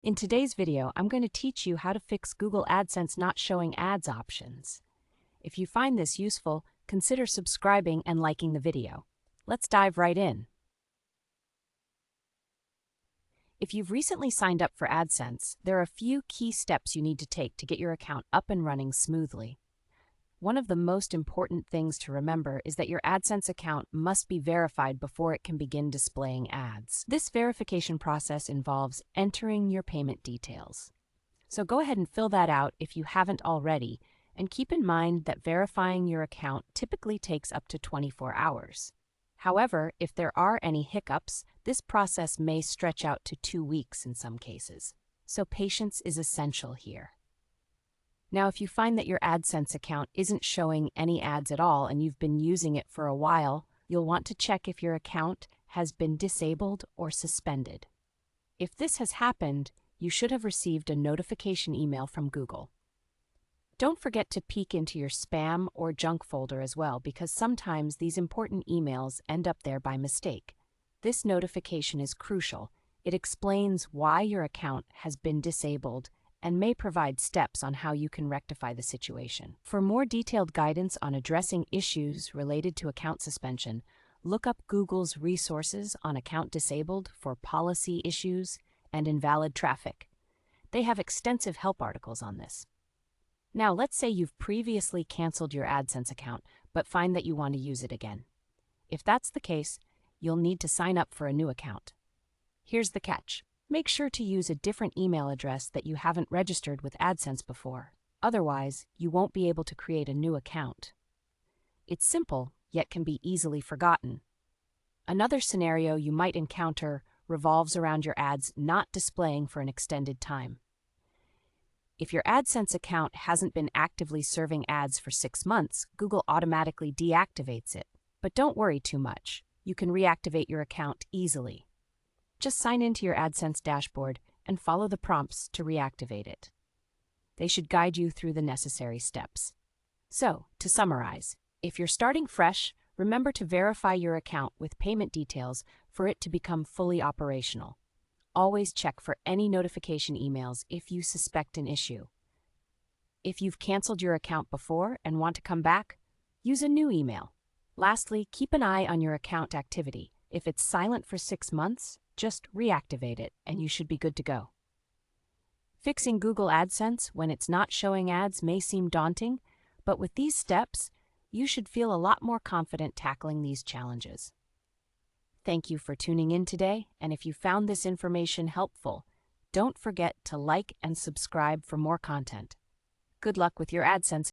In today's video, I'm going to teach you how to fix Google AdSense not showing ads options. If you find this useful, consider subscribing and liking the video. Let's dive right in. If you've recently signed up for AdSense, there are a few key steps you need to take to get your account up and running smoothly. One of the most important things to remember is that your AdSense account must be verified before it can begin displaying ads. This verification process involves entering your payment details. So go ahead and fill that out if you haven't already, and keep in mind that verifying your account typically takes up to 24 hours. However, if there are any hiccups, this process may stretch out to 2 weeks in some cases. So patience is essential here. Now, if you find that your AdSense account isn't showing any ads at all and you've been using it for a while, you'll want to check if your account has been disabled or suspended. If this has happened, you should have received a notification email from Google. Don't forget to peek into your spam or junk folder as well, because sometimes these important emails end up there by mistake. This notification is crucial. It explains why your account has been disabled and may provide steps on how you can rectify the situation. For more detailed guidance on addressing issues related to account suspension, look up Google's resources on account disabled for policy issues and invalid traffic. They have extensive help articles on this. Now, let's say you've previously canceled your AdSense account, but find that you want to use it again. If that's the case, you'll need to sign up for a new account. Here's the catch. Make sure to use a different email address that you haven't registered with AdSense before. Otherwise, you won't be able to create a new account. It's simple, yet can be easily forgotten. Another scenario you might encounter revolves around your ads not displaying for an extended time. If your AdSense account hasn't been actively serving ads for 6 months, Google automatically deactivates it. But don't worry too much. You can reactivate your account easily. Just sign into your AdSense dashboard and follow the prompts to reactivate it. They should guide you through the necessary steps. So, to summarize, if you're starting fresh, remember to verify your account with payment details for it to become fully operational. Always check for any notification emails if you suspect an issue. If you've canceled your account before and want to come back, use a new email. Lastly, keep an eye on your account activity. If it's silent for 6 months, just reactivate it and you should be good to go. Fixing Google AdSense when it's not showing ads may seem daunting, but with these steps, you should feel a lot more confident tackling these challenges. Thank you for tuning in today, and if you found this information helpful, don't forget to like and subscribe for more content. Good luck with your AdSense